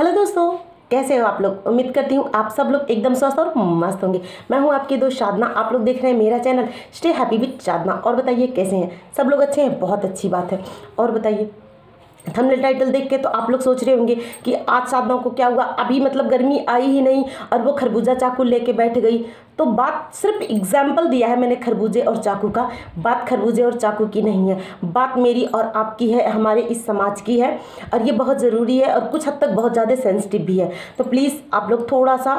Hello दोस्तों, कैसे हो आप लोग। उम्मीद करती हूँ आप सब लोग एकदम स्वस्थ और मस्त होंगे। मैं हूँ आपकी दोस्त साधना। आप लोग देख रहे हैं मेरा चैनल स्टे हैप्पी विद साधना। और बताइए कैसे हैं सब लोग। अच्छे हैं, बहुत अच्छी बात है। और बताइए, थंबनेल टाइटल देख के तो आप लोग सोच रहे होंगे कि आज साधना को क्या हुआ। अभी मतलब गर्मी आई ही नहीं और वो खरबूजा चाकू लेके बैठ गई। तो बात सिर्फ एग्जाम्पल दिया है मैंने खरबूजे और चाकू का। बात खरबूजे और चाकू की नहीं है, बात मेरी और आपकी है, हमारे इस समाज की है। और ये बहुत ज़रूरी है और कुछ हद तक बहुत ज़्यादा सेंसिटिव भी है। तो प्लीज़ आप लोग थोड़ा सा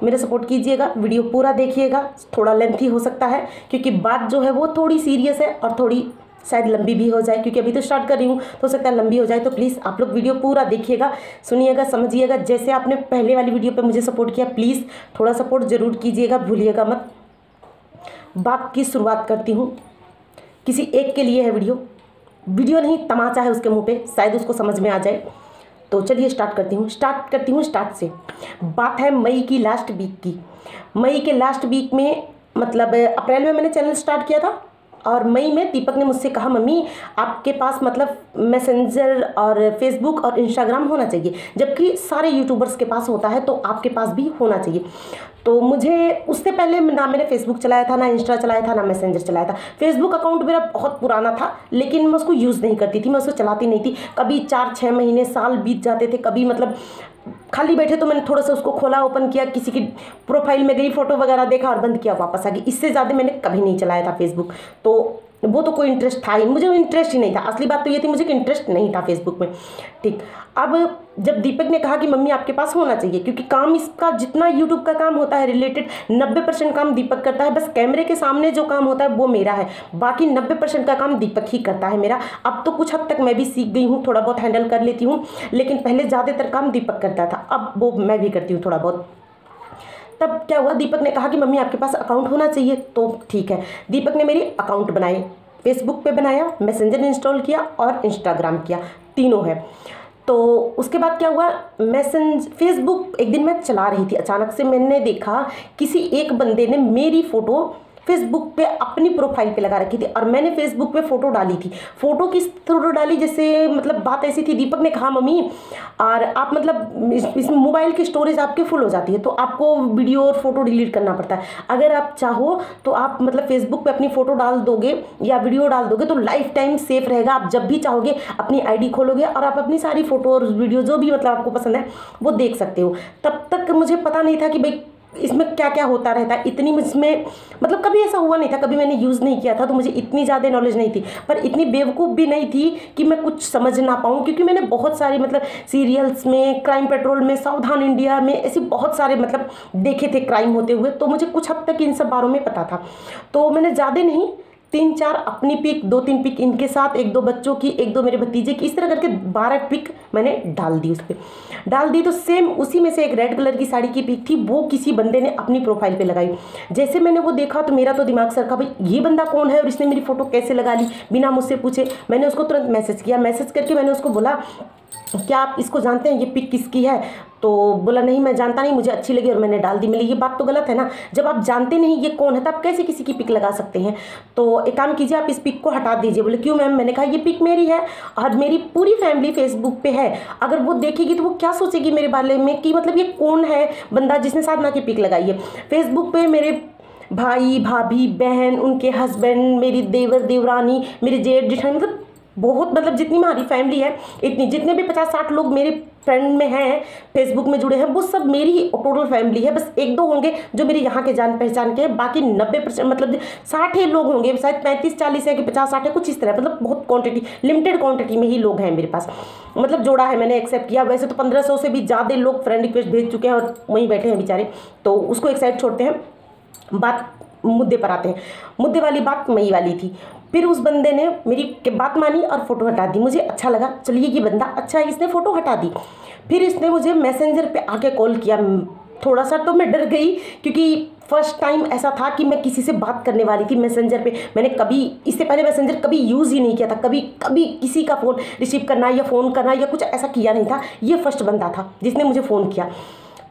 मेरा सपोर्ट कीजिएगा, वीडियो पूरा देखिएगा। थोड़ा लेंथी हो सकता है क्योंकि बात जो है वो थोड़ी सीरियस है और थोड़ी शायद लंबी भी हो जाए, क्योंकि अभी तो स्टार्ट कर रही हूँ तो हो सकता है लंबी हो जाए। तो प्लीज़ आप लोग वीडियो पूरा देखिएगा, सुनिएगा, समझिएगा। जैसे आपने पहले वाली वीडियो पे मुझे सपोर्ट किया, प्लीज़ थोड़ा सपोर्ट ज़रूर कीजिएगा, भूलिएगा मत। बात की शुरुआत करती हूँ। किसी एक के लिए है वीडियो नहीं तमाचा है उसके मुँह पे, शायद उसको समझ में आ जाए। तो चलिए स्टार्ट करती हूँ स्टार्ट से। बात है मई की लास्ट वीक की। मई के लास्ट वीक में मतलब अप्रैल में मैंने चैनल स्टार्ट किया था और मई में दीपक ने मुझसे कहा, मम्मी आपके पास मतलब मैसेंजर और फेसबुक और इंस्टाग्राम होना चाहिए, जबकि सारे यूट्यूबर्स के पास होता है तो आपके पास भी होना चाहिए। तो मुझे उससे पहले ना मैंने फेसबुक चलाया था, ना इंस्टा चलाया था, ना मैसेंजर चलाया था। फेसबुक अकाउंट मेरा बहुत पुराना था लेकिन मैं उसको यूज़ नहीं करती थी, मैं उसको चलाती नहीं थी। कभी 4-6 महीने साल बीत जाते थे, कभी मतलब खाली बैठे तो मैंने थोड़ा सा उसको खोला, ओपन किया, किसी की प्रोफाइल में गई, फोटो वगैरह देखा और बंद किया, वापस आ गई। इससे ज़्यादा मैंने कभी नहीं चलाया था फेसबुक। तो वो तो कोई इंटरेस्ट था ही, मुझे इंटरेस्ट ही नहीं था। असली बात तो ये थी, मुझे इंटरेस्ट नहीं था फेसबुक में। ठीक। अब जब दीपक ने कहा कि मम्मी आपके पास होना चाहिए, क्योंकि काम इसका जितना यूट्यूब का काम होता है रिलेटेड 90% काम दीपक करता है। बस कैमरे के सामने जो काम होता है वो मेरा है, बाकी 90% का काम दीपक ही करता है मेरा। अब तो कुछ हद तक मैं भी सीख गई हूँ, थोड़ा बहुत हैंडल कर लेती हूँ, लेकिन पहले ज़्यादातर काम दीपक करता था, अब वो मैं भी करती हूँ थोड़ा बहुत। तब क्या हुआ, दीपक ने कहा कि मम्मी आपके पास अकाउंट होना चाहिए। तो ठीक है, दीपक ने मेरी अकाउंट बनाए, फेसबुक पे बनाया, मैसेंजर इंस्टॉल किया और इंस्टाग्राम किया, तीनों है। तो उसके बाद क्या हुआ, फेसबुक एक दिन मैं चला रही थी, अचानक से मैंने देखा किसी एक बंदे ने मेरी फ़ोटो फेसबुक पे अपनी प्रोफाइल पे लगा रखी थी और मैंने फेसबुक पे फ़ोटो डाली थी। फ़ोटो किस तरह डाली, जैसे मतलब बात ऐसी थी, दीपक ने कहा मम्मी और आप मतलब इस मोबाइल की स्टोरेज आपकी फुल हो जाती है तो आपको वीडियो और फोटो डिलीट करना पड़ता है। अगर आप चाहो तो आप मतलब फेसबुक पे अपनी फ़ोटो डाल दोगे या वीडियो डाल दोगे तो लाइफ टाइम सेफ रहेगा। आप जब भी चाहोगे अपनी आईडी खोलोगे और आप अपनी सारी फ़ोटो और वीडियो जो भी मतलब आपको पसंद है वो देख सकते हो। तब तक मुझे पता नहीं था कि भाई इसमें क्या क्या होता रहता है, इतनी इसमें मतलब कभी ऐसा हुआ नहीं था, कभी मैंने यूज़ नहीं किया था तो मुझे इतनी ज़्यादा नॉलेज नहीं थी। पर इतनी बेवकूफ़ भी नहीं थी कि मैं कुछ समझ ना पाऊँ, क्योंकि मैंने बहुत सारी मतलब सीरियल्स में, क्राइम पेट्रोल में, सावधान इंडिया में, ऐसे बहुत सारे मतलब देखे थे क्राइम होते हुए, तो मुझे कुछ हद तक इन सब बारों में पता था। तो मैंने ज़्यादा नहीं, 3-4 अपनी पिक, 2-3 पिक इनके साथ, 1-2 बच्चों की, 1-2 मेरे भतीजे की, इस तरह करके 12 पिक मैंने डाल दी, उस पर डाल दी। तो सेम उसी में से एक रेड कलर की साड़ी की पिक थी, वो किसी बंदे ने अपनी प्रोफाइल पे लगाई। जैसे मैंने वो देखा तो मेरा तो दिमाग सरका, भाई ये बंदा कौन है और इसने मेरी फ़ोटो कैसे लगा ली बिना मुझसे पूछे। मैंने उसको तुरंत मैसेज किया, मैसेज करके मैंने उसको बोला क्या आप इसको जानते हैं, ये पिक किसकी है। तो बोला नहीं मैं जानता नहीं, मुझे अच्छी लगी और मैंने डाल दी। मिली, ये बात तो गलत है ना, जब आप जानते नहीं ये कौन है तो आप कैसे किसी की पिक लगा सकते हैं। तो एक काम कीजिए, आप इस पिक को हटा दीजिए। बोले क्यों मैम। मैंने कहा ये पिक मेरी है और मेरी पूरी फैमिली फेसबुक पे है, अगर वो देखेगी तो वो क्या सोचेगी मेरे बारे में कि मतलब ये कौन है बंदा जिसने साधना की पिक लगाई है। फेसबुक पे मेरे भाई, भाभी, बहन, उनके हस्बैंड, मेरी देवर, देवरानी, मेरे जेठ, जेठानी, मतलब बहुत मतलब जितनी हमारी फैमिली है, इतनी जितने भी 50-60 लोग मेरे फ्रेंड में हैं, फेसबुक में जुड़े हैं, वो सब मेरी ही टोटल फैमिली है। बस 1-2 होंगे जो मेरे यहाँ के जान पहचान के हैं, बाकी 90% मतलब 60 लोग होंगे, शायद 35-40 है कि 50-60 है, कुछ इस तरह, मतलब बहुत क्वांटिटी, लिमिटेड क्वांटिटी में ही लोग हैं मेरे पास। मतलब जोड़ा है, मैंने एक्सेप्ट किया। वैसे तो 1500 से भी ज़्यादा लोग फ्रेंड रिक्वेस्ट भेज चुके हैं और वहीं बैठे हैं बेचारे, तो उसको एक साइड छोड़ते हैं, बात मुद्दे पर आते हैं। मुद्दे वाली बात मई वाली थी। फिर उस बंदे ने मेरी बात मानी और फ़ोटो हटा दी। मुझे अच्छा लगा, चलिए ये बंदा अच्छा है, इसने फ़ोटो हटा दी। फिर इसने मुझे मैसेंजर पे आके कॉल किया। थोड़ा सा तो मैं डर गई, क्योंकि फर्स्ट टाइम ऐसा था कि मैं किसी से बात करने वाली थी मैसेंजर पे। मैंने कभी इससे पहले मैसेंजर कभी यूज़ ही नहीं किया था, कभी किसी का फ़ोन रिसीव करना या फ़ोन करना या कुछ ऐसा किया नहीं था। ये फर्स्ट बंदा था जिसने मुझे फ़ोन किया।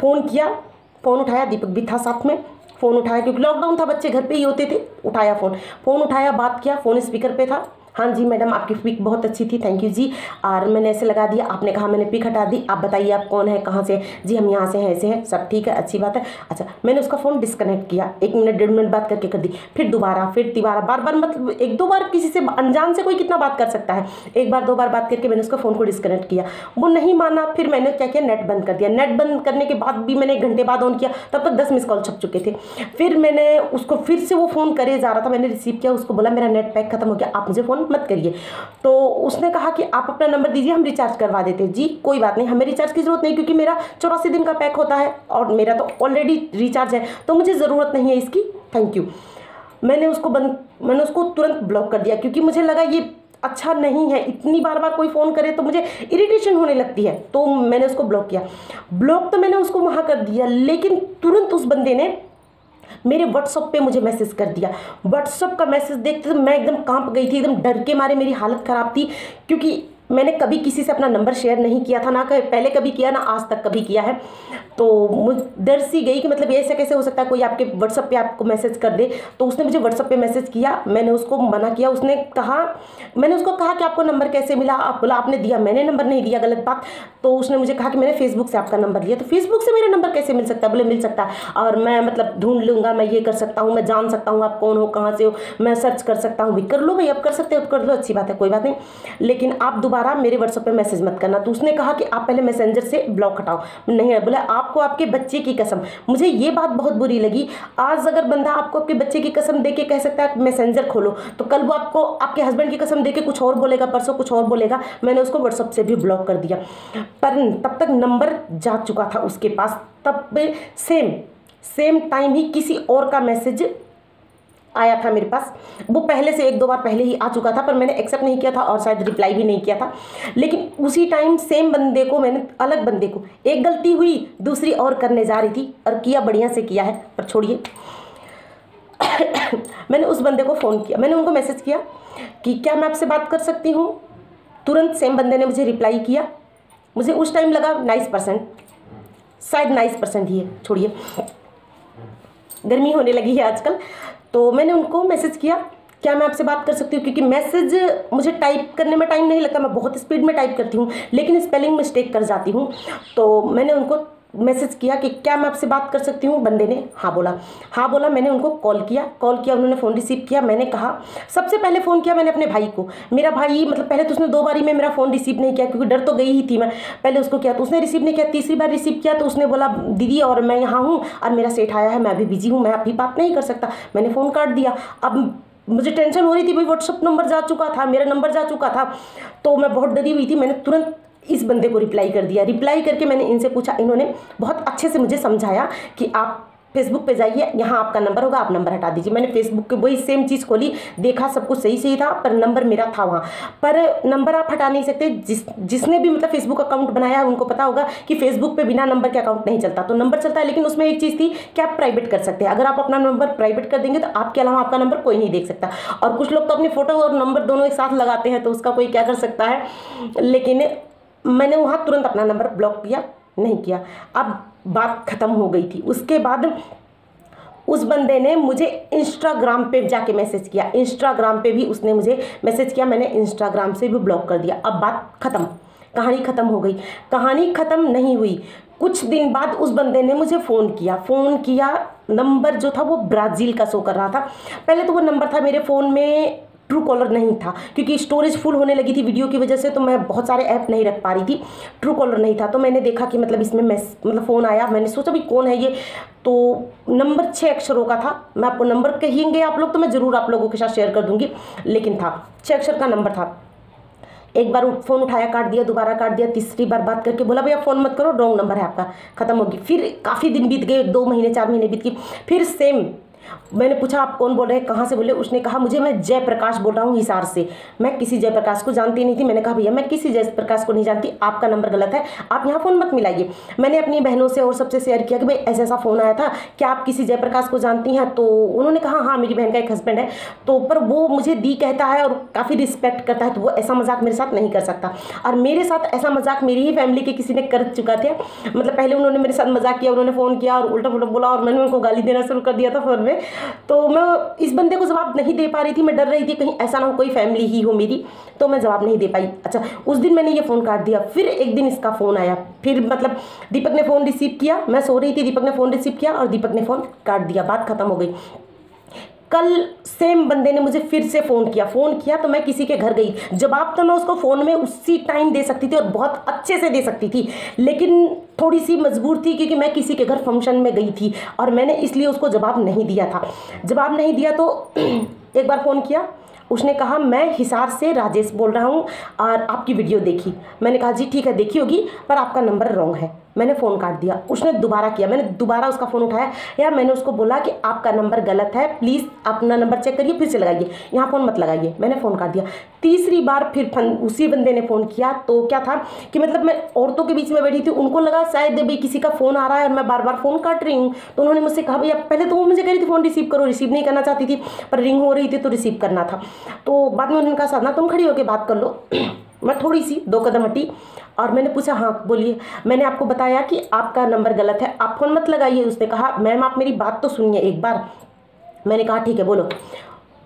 फ़ोन उठाया, दीपक भी था साथ में। फ़ोन उठाया क्योंकि लॉकडाउन था, बच्चे घर पे ही होते थे। उठाया फ़ोन उठाया, बात किया, फ़ोन स्पीकर पे था। हाँ जी मैडम, आपकी पिक बहुत अच्छी थी, थैंक यू जी। और मैंने ऐसे लगा दिया, आपने कहा मैंने पिक हटा दी, आप बताइए आप कौन है, कहाँ से? जी हम यहाँ से हैं, ऐसे हैं, सब ठीक है, अच्छी बात है। अच्छा, मैंने उसका फ़ोन डिस्कनेक्ट किया, 1 मिनट 1.5 मिनट बात करके कर दी, फिर दोबारा, फिर तिबारा, बार बार, मतलब 1-2 बार किसी से, अनजान से कोई कितना बात कर सकता है। 1 बार 2 बार बात करके मैंने उसका फ़ोन को डिस्कनेक्ट किया, वो नहीं माना। फिर मैंने क्या किया, नेट बंद कर दिया। नेट बंद करने के बाद भी मैंने 1 घंटे बाद ऑन किया, तब तक 10 मिस कॉल छप चुके थे। फिर मैंने उसको, फिर से वो फ़ोन करे जा रहा था, मैंने रिसीव किया, उसको बोला मेरा नेट पैक खत्म हो गया, आप मुझे फ़ोन मत करिए। तो उसने कहा कि आप अपना नंबर दीजिए, हम रिचार्ज करवा देते। जी कोई बात नहीं, हमें रिचार्ज की ज़रूरत नहीं, क्योंकि मेरा 84 दिन का पैक होता है और मेरा तो ऑलरेडी रिचार्ज है, तो मुझे ज़रूरत नहीं है इसकी, थैंक यू। मैंने उसको तुरंत ब्लॉक कर दिया, क्योंकि मुझे लगा ये अच्छा नहीं है, इतनी बार बार कोई फ़ोन करे तो मुझे इरिटेशन होने लगती है, तो मैंने उसको ब्लॉक किया। ब्लॉक तो मैंने उसको वहाँ कर दिया, लेकिन तुरंत उस बंदे ने मेरे व्हाट्सअप पे मुझे मैसेज कर दिया। व्हाट्सअप का मैसेज देखते तो मैं एकदम कांप गई थी, एकदम डर के मारे मेरी हालत ख़राब थी, क्योंकि मैंने कभी किसी से अपना नंबर शेयर नहीं किया था, ना पहले कभी किया, ना आज तक कभी किया है। तो मुझे डर सी गई कि मतलब ऐसा कैसे हो सकता है, कोई आपके व्हाट्सअप पे आपको मैसेज कर दे। तो उसने मुझे व्हाट्सअप पे मैसेज किया, मैंने उसको मना किया। मैंने उसको कहा कि आपको नंबर कैसे मिला? आप बोला आपने दिया, मैंने नंबर नहीं दिया, गलत बात। तो उसने मुझे कहा कि मैंने फेसबुक से आपका नंबर लिया। तो फेसबुक से मेरा नंबर कैसे मिल सकता है? बोले मिल सकता है, और मैं मतलब ढूंढ लूँगा, मैं ये कर सकता हूँ, मैं जान सकता हूँ आप कौन हो, कहाँ से हो, मैं सर्च कर सकता हूँ भी। कर लो भाई, अब कर सकते हो तो कर लो, अच्छी बात है, कोई बात नहीं, लेकिन आप दोबारा मेरे व्हाट्सएप पे मैसेज मत करना। तो उसने कहा कि आप पहले मैसेंजर से ब्लॉक हटाओ। नहीं, बोला आपको आपके बच्चे की कसम। मुझे ये बात बहुत बुरी लगी। आज अगर बंदा आपको आपके बच्चे की कसम दे के कह सकता है मैसेंजर खोलो, तो कल वो आपको आपके हस्बैंड की कसम दे के कुछ और बोलेगा, परसों कुछ और बोलेगा। मैंने उसको व्हाट्सएप से भी ब्लॉक कर दिया, पर तब तक नंबर जा चुका था उसके पास। तब सेम टाइम ही किसी और का मैसेज आया था मेरे पास। वो पहले से 1-2 बार पहले ही आ चुका था, पर मैंने एक्सेप्ट नहीं किया था और शायद रिप्लाई भी नहीं किया था। लेकिन उसी टाइम सेम बंदे को मैंने, अलग बंदे को, एक गलती हुई दूसरी और करने जा रही थी, और किया बढ़िया से किया है, पर छोड़िए। मैंने उस बंदे को फ़ोन किया, मैंने उनको मैसेज किया कि क्या मैं आपसे बात कर सकती हूँ? तुरंत सेम बंदे ने मुझे रिप्लाई किया। मुझे उस टाइम लगा 90%, शायद 90% ही है, छोड़िए, गर्मी होने लगी है आजकल। तो मैंने उनको मैसेज किया, क्या मैं आपसे बात कर सकती हूँ? क्योंकि मैसेज मुझे टाइप करने में टाइम नहीं लगता, मैं बहुत स्पीड में टाइप करती हूँ, लेकिन स्पेलिंग मिस्टेक कर जाती हूँ। तो मैंने उनको मैसेज किया कि क्या मैं आपसे बात कर सकती हूँ? बंदे ने हाँ बोला। मैंने उनको कॉल किया, उन्होंने फ़ोन रिसीव किया। मैंने कहा, सबसे पहले फ़ोन किया मैंने अपने भाई को। मेरा भाई, मतलब पहले तो उसने 2 बारी में मेरा फ़ोन रिसीव नहीं किया, क्योंकि डर तो गई ही थी मैं। पहले उसको किया तो उसने रिसीव नहीं किया, तीसरी बार रिसीव किया तो उसने बोला दीदी और मैं यहाँ हूँ और मेरा सेठ आया है, मैं अभी बिजी हूँ, मैं अभी बात नहीं कर सकता। मैंने फ़ोन काट दिया। अब मुझे टेंशन हो रही थी भाई, व्हाट्सअप नंबर जा चुका था, मेरा नंबर जा चुका था, तो मैं बहुत डरी हुई थी। मैंने तुरंत इस बंदे को रिप्लाई कर दिया। रिप्लाई करके मैंने इनसे पूछा, इन्होंने बहुत अच्छे से मुझे समझाया कि आप फेसबुक पे जाइए, यहाँ आपका नंबर होगा, आप नंबर हटा दीजिए। मैंने फेसबुक पे वही सेम चीज़ खोली, देखा सब कुछ सही था, पर नंबर मेरा था वहाँ। पर नंबर आप हटा नहीं सकते। जिसने भी मतलब फेसबुक अकाउंट बनाया है उनको पता होगा कि फेसबुक पे बिना नंबर के अकाउंट नहीं चलता। तो नंबर चलता है, लेकिन उसमें एक चीज़ थी कि आप प्राइवेट कर सकते हैं। अगर आप अपना नंबर प्राइवेट कर देंगे तो आपके अलावा आपका नंबर कोई नहीं देख सकता। और कुछ लोग तो अपनी फ़ोटो और नंबर दोनों एक साथ लगाते हैं, तो उसका कोई क्या कर सकता है। लेकिन मैंने वहाँ तुरंत अपना नंबर ब्लॉक किया, नहीं किया। अब बात ख़त्म हो गई थी। उसके बाद उस बंदे ने मुझे इंस्टाग्राम पे जाके मैसेज किया, इंस्टाग्राम पे भी उसने मुझे मैसेज किया, मैंने इंस्टाग्राम से भी ब्लॉक कर दिया। अब बात ख़त्म, कहानी ख़त्म हो गई। कहानी ख़त्म नहीं हुई, कुछ दिन बाद उस बंदे ने मुझे फ़ोन किया। नंबर जो था वो ब्राज़ील का शो कर रहा था। पहले तो वो नंबर था मेरे फ़ोन में, ट्रू कॉलर नहीं था, क्योंकि स्टोरेज फुल होने लगी थी वीडियो की वजह से, तो मैं बहुत सारे ऐप नहीं रख पा रही थी। ट्रू कॉलर नहीं था, तो मैंने देखा कि मतलब इसमें मतलब फ़ोन आया। मैंने सोचा भाई कौन है ये, तो नंबर 6 अक्षरों का था। मैं आपको नंबर कहेंगे आप लोग तो मैं ज़रूर आप लोगों के साथ शेयर कर दूँगी, लेकिन था 6 अक्षर का नंबर था। एक बार फ़ोन उठाया, काट दिया, दोबारा काट दिया, तीसरी बार बात करके बोला भैया फ़ोन मत करो, रॉन्ग नंबर है आपका, ख़त्म होगी। फिर काफ़ी दिन बीत गए, 2 महीने 4 महीने बीत गए। फिर सेम मैंने पूछा आप कौन बोल रहे हैं, कहाँ से बोले? उसने कहा मुझे, मैं जयप्रकाश बोल रहा हूँ हिसार से। मैं किसी जयप्रकाश को जानती नहीं थी। मैंने कहा भैया मैं किसी जयप्रकाश को नहीं जानती, आपका नंबर गलत है, आप यहाँ फ़ोन मत मिलाइए। मैंने अपनी बहनों से और सबसे शेयर किया कि भाई ऐसा ऐसा फ़ोन आया था, क्या आप किसी जयप्रकाश को जानती हैं? तो उन्होंने कहा हाँ मेरी बहन का एक हस्बैंड है। तो पर वो मुझे दी कहता है और काफ़ी रिस्पेक्ट करता है, तो वो ऐसा मजाक मेरे साथ नहीं कर सकता। और मेरे साथ ऐसा मजाक मेरी ही फैमिली के किसी ने कर चुका था। मतलब पहले उन्होंने मेरे साथ मजाक किया, उन्होंने फ़ोन किया और उल्टा पुल्टा बोला और मैंने उनको गाली देना शुरू कर दिया था फ़ोन में। में। तो मैं इस बंदे को जवाब नहीं दे पा रही थी, मैं डर रही थी कहीं ऐसा ना हो कोई फैमिली ही हो मेरी, तो मैं जवाब नहीं दे पाई। अच्छा, उस दिन मैंने ये फ़ोन काट दिया। फिर एक दिन इसका फ़ोन आया, फिर मतलब दीपक ने फ़ोन रिसीव किया, मैं सो रही थी, दीपक ने फ़ोन रिसीव किया और दीपक ने फ़ोन काट दिया, बात खत्म हो गई। कल सेम बंदे ने मुझे फिर से फ़ोन किया तो मैं किसी के घर गई। जवाब तो मैं उसको फ़ोन में उसी टाइम दे सकती थी और बहुत अच्छे से दे सकती थी, लेकिन थोड़ी सी मजबूर थी क्योंकि मैं किसी के घर फंक्शन में गई थी और मैंने इसलिए उसको जवाब नहीं दिया था। जवाब नहीं दिया तो एक बार फ़ोन किया, उसने कहा मैं हिसार से राजेश बोल रहा हूँ और आपकी वीडियो देखी। मैंने कहा जी ठीक है देखी होगी, पर आपका नंबर रॉन्ग है। मैंने फ़ोन काट दिया। उसने दोबारा किया, मैंने दोबारा उसका फ़ोन उठाया या मैंने उसको बोला कि आपका नंबर गलत है, प्लीज़ अपना नंबर चेक करिए फिर से लगाइए, यहाँ फ़ोन मत लगाइए। मैंने फ़ोन काट दिया। तीसरी बार फिर उसी बंदे ने फ़ोन किया तो क्या था कि मतलब मैं औरतों के बीच में बैठी थी, उनको लगा शायद भाई किसी का फ़ोन आ रहा है और मैं बार बार फ़ोन काट रही हूँ, तो उन्होंने मुझसे कहा भैया, पहले तो वो मुझे कह रही थी फ़ोन रिसीव करो, रिसीव नहीं करना चाहती थी पर रिंग हो रही थी तो रिसीव करना था। तो बाद में उन्होंने कहा साधना तुम खड़ी होकर बात कर लो। मैं थोड़ी सी 2 कदम हटी और मैंने पूछा हाँ बोलिए, मैंने आपको बताया कि आपका नंबर गलत है, आप फ़ोन मत लगाइए। उसने कहा मैम आप मेरी बात तो सुनिए एक बार। मैंने कहा ठीक है बोलो।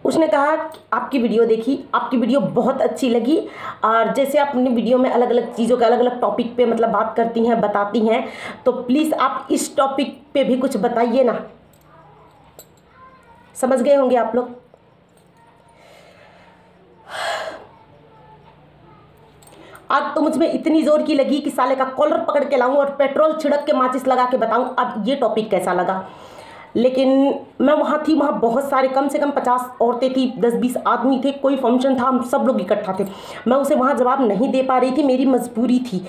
उसने कहा आपकी वीडियो देखी, आपकी वीडियो बहुत अच्छी लगी और जैसे आप अपनी वीडियो में अलग अलग चीज़ों के अलग अलग टॉपिक पे मतलब बात करती हैं, बताती हैं, तो प्लीज़ आप इस टॉपिक पे भी कुछ बताइए ना। समझ गए होंगे आप लोग। आज तो मुझ में इतनी जोर की लगी कि साले का कॉलर पकड़ के लाऊं और पेट्रोल छिड़क के माचिस लगा के बताऊं अब ये टॉपिक कैसा लगा। लेकिन मैं वहाँ थी, वहाँ बहुत सारे कम से कम 50 औरतें थी, 10-20 आदमी थे, कोई फंक्शन था, हम सब लोग इकट्ठा थे। मैं उसे वहाँ जवाब नहीं दे पा रही थी, मेरी मजबूरी थी।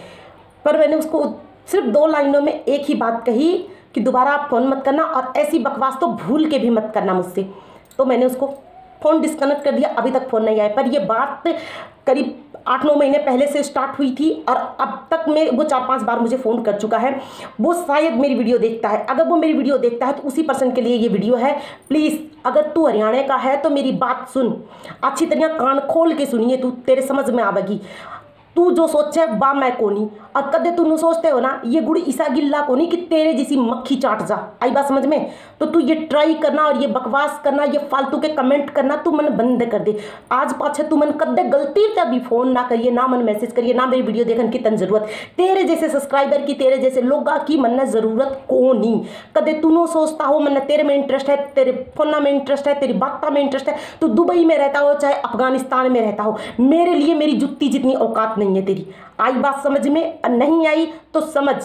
पर मैंने उसको सिर्फ 2 लाइनों में एक ही बात कही कि दोबारा आप फ़ोन मत करना और ऐसी बकवास तो भूल के भी मत करना मुझसे। तो मैंने उसको फ़ोन डिस्कनेक्ट कर दिया। अभी तक फ़ोन नहीं आया, पर ये बात करीब 8-9 महीने पहले से स्टार्ट हुई थी और अब तक में वो 4-5 बार मुझे फ़ोन कर चुका है। वो शायद मेरी वीडियो देखता है, अगर वो मेरी वीडियो देखता है तो उसी पर्सन के लिए ये वीडियो है। प्लीज़ अगर तू हरियाणा का है तो मेरी बात सुन, अच्छी तरह कान खोल के सुनिए, तू तेरे समझ में आवेगी। तू जो सोचे बा मैं कोनी और कदे तू सोचते हो ना ये गुड़ ईसा गिल्ला कोनी कि तेरे जैसी मक्खी चाट जा। आई बात समझ में? तो तू ये ट्राई करना और ये बकवास करना, ये फालतू के कमेंट करना तू मन बंद कर दे। आज पाछे तू मन कदे गलती से भी फोन ना करिए, ना मन मैसेज करिए, ना मेरी वीडियो देखने की तन जरूरत। तेरे जैसे सब्सक्राइबर की, तेरे जैसे लोगा की मन जरूरत को नहीं। कदे तू नो सोचता हो मन तेरे में इंटरेस्ट है, तेरे फोना में इंटरेस्ट है, तेरी बात में इंटरेस्ट है, तू दुबई में रहता हो चाहे अफगानिस्तान में रहता हो, मेरे लिए मेरी जुत्ती जितनी औकात नहीं है तेरी। आई बात समझ में? नहीं आई तो समझ।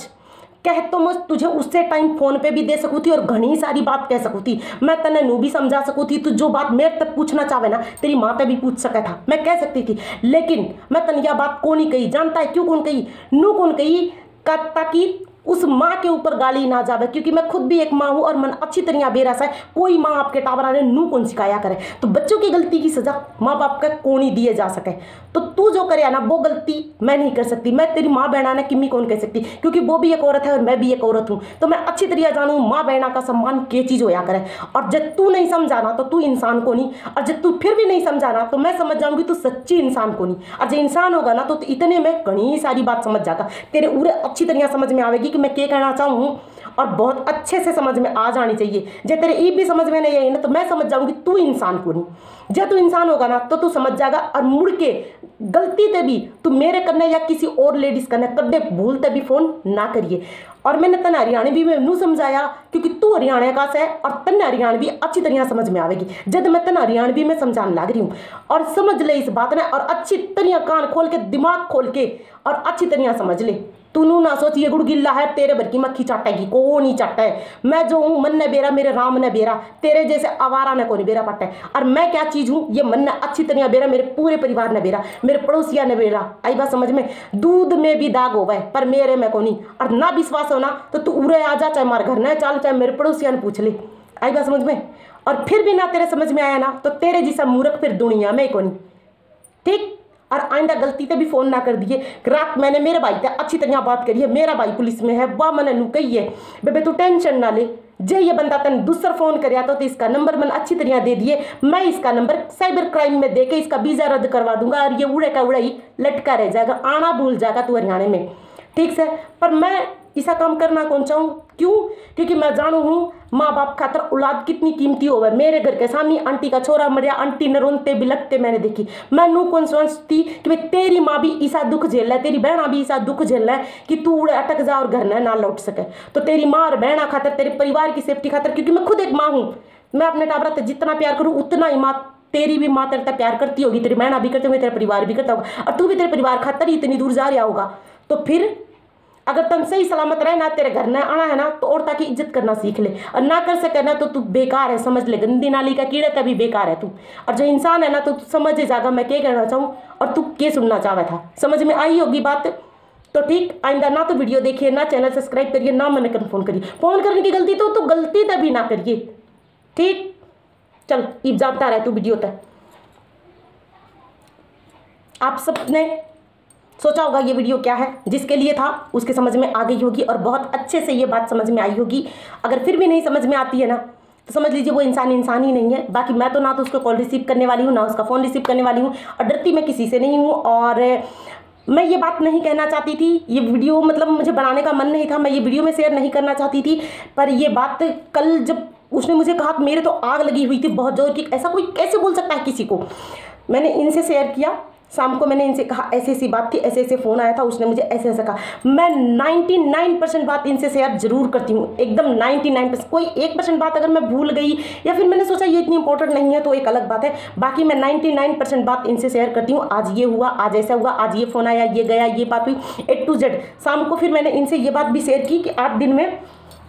कह तो मैं तुझे उससे टाइम फोन पे भी दे सकूँ थी और घनी सारी बात कह सकूँ थी, मैं तने नू भी समझा सकूँ थी, तू जो बात मेरे तक पूछना चाहे ना तेरी माँ पे भी पूछ सका था, मैं कह सकती थी। लेकिन मैं तन यह बात कौन ही कही, जानता है क्यों कौन कही? नू कौन कही? ताकि उस माँ के ऊपर गाली ना जावे, क्योंकि मैं खुद भी एक माँ हूँ और मन अच्छी तरह बेरस है। कोई माँ आपके टाबरा ने नू कौन सिखाया करे, तो बच्चों की गलती की सजा माँ बाप का कौन ही दिए जा सके। तो तू जो करे ना वो गलती मैं नहीं कर सकती, मैं तेरी माँ बहना ने किम्मी कौन कह सकती, क्योंकि वो भी एक औरत है और मैं भी एक औरत हूँ। तो मैं अच्छी तरह जानूँ माँ बहना का सम्मान के चीज़ होया करे। और जब तू नहीं समझाना तो तू इंसान को नहीं, और जब तू फिर भी नहीं समझाना तो मैं समझ जाऊँगी तू सच्ची इंसान को नहीं। और जब इंसान होगा ना तो इतने में घनी सारी बात समझ जाएगा, तेरे उरे अच्छी तरह समझ में आवेगी कि मैं क्या कहना चाहूँ और बहुत अच्छे से समझ में आ जानी चाहिए। जब तेरे ई भी समझ में नहीं आई ना तो मैं समझ जाऊंगी तू इंसान को नहीं। जब तू इंसान होगा ना तो तू समझ जाएगा और मुड़ के गलती ते भी तू मेरे करने या किसी और लेडीज करने कदे भूलते भी फोन ना करिए। और मैंने तन हरियाणवी में नू समझाया क्योंकि तू हरियाणा का है और तन हरियाणवी अच्छी तरह समझ में आवेगी जब मैं तन हरियाणवी में समझाने लग रही हूँ। और समझ ले इस बात ने और अच्छी तरह कान खोल के दिमाग खोल के और अच्छी तरह समझ ले। तू नू ना सोच ये गुड़ गिल्ला है तेरे भर की मक्खी चाटेगी, को नहीं चाटा है। मैं जो हूँ मन ने बेरा, मेरे राम ने बेरा, तेरे जैसे आवारा ने को नहीं बेरा पट्टा है। और मैं क्या चीज़ हूँ ये मन ने अच्छी तरह बेरा, मेरे पूरे परिवार ने बेरा, मेरे पड़ोसिया ने बेरा। आई बात समझ में? दूध में भी दाग हो गए पर मेरे में को नहीं। और ना विश्वास हो ना तो तू उरे आ जा, चाहे मारे घर न चाल, चाहे मेरे पड़ोसिया ने पूछ ले। आई बात समझ में? और फिर भी ना तेरे समझ में आया ना तो तेरे जैसा मूर्ख फिर दुनिया में को नहीं। ठीक? और आइंदा गलती से भी फोन ना कर दिए। रात मैंने मेरे भाई से अच्छी तरह बात करी है, मेरा भाई पुलिस में है, वाह मैंने नू कही है बेबे तू टेंशन ना ले। जे ये बंदा तन दूसरा फोन कर तो इसका नंबर मैंने अच्छी तरह दे दिए, मैं इसका नंबर साइबर क्राइम में देके इसका वीजा रद्द करवा दूंगा और ये उड़े का उड़ा ही लटका रह जाएगा, आना भूल जाएगा तू हरियाणा में। ठीक से? पर मैं ऐसा काम करना कौन चाहूँ। क्यों? क्योंकि मैं जानू हूँ माँ बाप खातर औलाद कितनी कीमती होवे। मेरे घर के सामने आंटी का छोरा मरिया, आंटी ने रोनते बिलकते मैंने देखी। मैं नू कौन सोचती कि भाई तेरी माँ भी ऐसा दुख झेल है, तेरी बहना भी ऐसा दुख झेल है कि तू उड़े अटक जा और घर ना लौट सके। तो तेरी माँ और बहना खातर, तेरे परिवार की सेफ्टी खातर, क्योंकि मैं खुद एक माँ हूँ, मैं अपने टाबरा से जितना प्यार करूँ उतना ही माँ, तेरी भी माँ तेरे प्यार करती होगी, तेरी बहना भी करती होगी, तेरा परिवार भी करता होगा, और तू भी तेरे परिवार खातर ही इतनी दूर जा रहा होगा। तो फिर अगर तुम सही सलामत रहे ना, तेरे घर ना आना है ना, तो और ताकि इज्जत करना सीख ले। और ना कर सके ना तो तू बेकार है, समझ ले, गंदी नाली का कीड़ा, तभी बेकार है तू। और जो इंसान है ना तो समझ जाएगा मैं क्या कहना चाहूँ और तू क्या सुनना चाहता था। समझ में आई होगी बात? तो ठीक, आइंदा ना तो वीडियो देखिए, ना चैनल सब्सक्राइब करिए, ना मैंने कल फोन करिए। फोन करने की गलती तो गलती तभी ना करिए। ठीक, चल ईब जानता रहे तू वीडियो तक। आप सबने सोचा होगा ये वीडियो क्या है, जिसके लिए था उसके समझ में आ गई होगी और बहुत अच्छे से ये बात समझ में आई होगी। अगर फिर भी नहीं समझ में आती है ना तो समझ लीजिए वो इंसान ही नहीं है। बाकी मैं तो ना तो उसको कॉल रिसीव करने वाली हूँ, ना उसका फ़ोन रिसीव करने वाली हूँ, और डरती मैं किसी से नहीं हूँ। और मैं ये बात नहीं कहना चाहती थी, ये वीडियो मतलब मुझे बनाने का मन नहीं था, मैं ये वीडियो में शेयर नहीं करना चाहती थी। पर ये बात कल जब उसने मुझे कहा, मेरे तो आग लगी हुई थी बहुत जोर की, ऐसा कोई कैसे बोल सकता है किसी को। मैंने इनसे शेयर किया, शाम को मैंने इनसे कहा ऐसी ऐसी बात थी, ऐसे ऐसे फ़ोन आया था, उसने मुझे ऐसे ऐसे कहा। मैं 99% बात इनसे शेयर जरूर करती हूँ, एकदम 99%। कोई 1% बात अगर मैं भूल गई या फिर मैंने सोचा ये इतनी इंपॉर्टेंट नहीं है तो एक अलग बात है। बाकी मैं 99% बात इनसे शेयर करती हूँ। आज ये हुआ, आज ऐसा हुआ, आज ये फ़ोन आया, ये गया, ये बात हुई, A to Z। शाम को फिर मैंने इनसे ये बात भी शेयर की कि 8 दिन में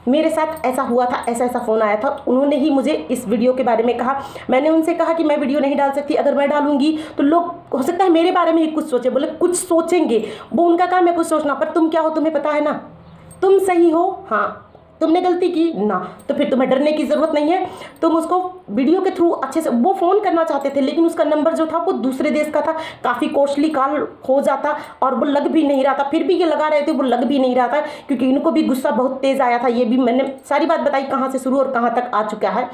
मेरे साथ ऐसा हुआ था, ऐसा ऐसा फ़ोन आया था। उन्होंने ही मुझे इस वीडियो के बारे में कहा। मैंने उनसे कहा कि मैं वीडियो नहीं डाल सकती, अगर मैं डालूंगी तो लोग हो सकता है मेरे बारे में ही कुछ सोचे। बोले कुछ सोचेंगे, वो उनका काम है कुछ सोचना, पर तुम क्या हो, तुम्हें पता है ना, तुम सही हो, हाँ तुमने गलती की ना, तो फिर तुम्हें डरने की ज़रूरत नहीं है। तुम उसको वीडियो के थ्रू अच्छे से, वो फ़ोन करना चाहते थे लेकिन उसका नंबर जो था वो दूसरे देश का था, काफ़ी कॉस्टली कॉल हो जाता और वो लग भी नहीं रहा था। फिर भी ये लगा रहे थे, वो लग भी नहीं रहा था क्योंकि इनको भी गुस्सा बहुत तेज़ आया था। ये भी मैंने सारी बात बताई कहाँ से शुरू और कहाँ तक आ चुका है।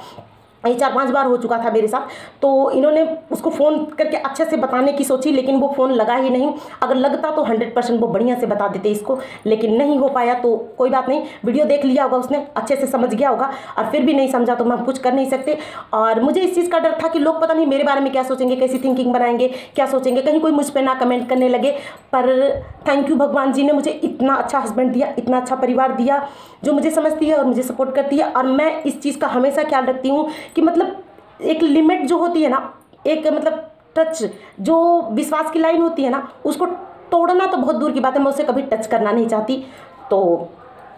ये 4-5 बार हो चुका था मेरे साथ। तो इन्होंने उसको फ़ोन करके अच्छे से बताने की सोची लेकिन वो फ़ोन लगा ही नहीं। अगर लगता तो 100% वो बढ़िया से बता देते इसको, लेकिन नहीं हो पाया। तो कोई बात नहीं, वीडियो देख लिया होगा उसने, अच्छे से समझ गया होगा, और फिर भी नहीं समझा तो हम कुछ कर नहीं सकते। और मुझे इस चीज़ का डर था कि लोग पता नहीं मेरे बारे में क्या सोचेंगे, कैसी थिंकिंग बनाएंगे, क्या सोचेंगे, कहीं कोई मुझ पर ना कमेंट करने लगे। पर थैंक यू, भगवान जी ने मुझे इतना अच्छा हस्बैंड दिया, इतना अच्छा परिवार दिया जो मुझे समझती है और मुझे सपोर्ट करती है। और मैं इस चीज़ का हमेशा ख्याल रखती हूँ कि मतलब एक लिमिट जो होती है ना, एक मतलब टच, जो विश्वास की लाइन होती है ना, उसको तोड़ना तो बहुत दूर की बात है, मैं उसे कभी टच करना नहीं चाहती। तो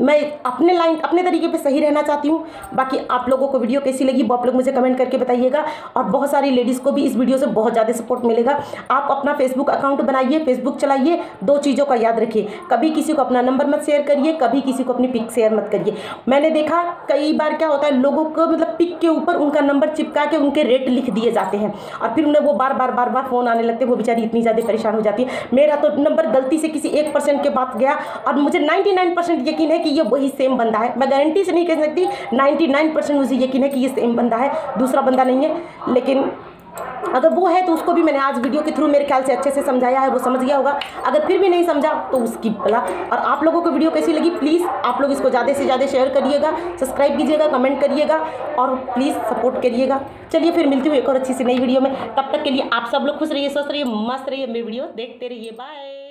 मैं अपने लाइन, अपने तरीके पे सही रहना चाहती हूँ। बाकी आप लोगों को वीडियो कैसी लगी वो आप लोग मुझे कमेंट करके बताइएगा। और बहुत सारी लेडीज़ को भी इस वीडियो से बहुत ज़्यादा सपोर्ट मिलेगा। आप अपना फेसबुक अकाउंट बनाइए, फेसबुक चलाइए। 2 चीज़ों का याद रखिए, कभी किसी को अपना नंबर मत शेयर करिए, कभी किसी को अपनी पिक शेयर मत करिए। मैंने देखा कई बार क्या होता है, लोगों को मतलब पिक के ऊपर उनका नंबर चिपका के उनके रेट लिख दिए जाते हैं और फिर उन्हें वो बार बार फ़ोन आने लगते हैं। वो बेचारी इतनी ज़्यादा परेशान हो जाती है। मेरा तो नंबर गलती से किसी 1% के पास गया और मुझे 99% यकीन है कि ये वही सेम बंदा है। मैं गारंटी से नहीं कह सकती, 99% मुझे यकीन है कि ये सेम बंदा है, दूसरा बंदा नहीं है। लेकिन अगर वो है तो उसको भी मैंने आज वीडियो के थ्रू मेरे ख्याल से अच्छे से समझाया है, वो समझ गया होगा। अगर फिर भी नहीं समझा तो उसकी भला। और आप लोगों को वीडियो कैसी लगी प्लीज़ आप लोग इसको ज़्यादा से ज़्यादा शेयर करिएगा, सब्सक्राइब कीजिएगा, कमेंट करिएगा और प्लीज़ सपोर्ट करिएगा। चलिए फिर मिलती हूँ एक और अच्छी सी नई वीडियो में। तब तक के लिए आप सब लोग खुश रहिए, स्वस्थ रहिए, मस्त रहिए, मेरी वीडियो देखते रहिए। बाय।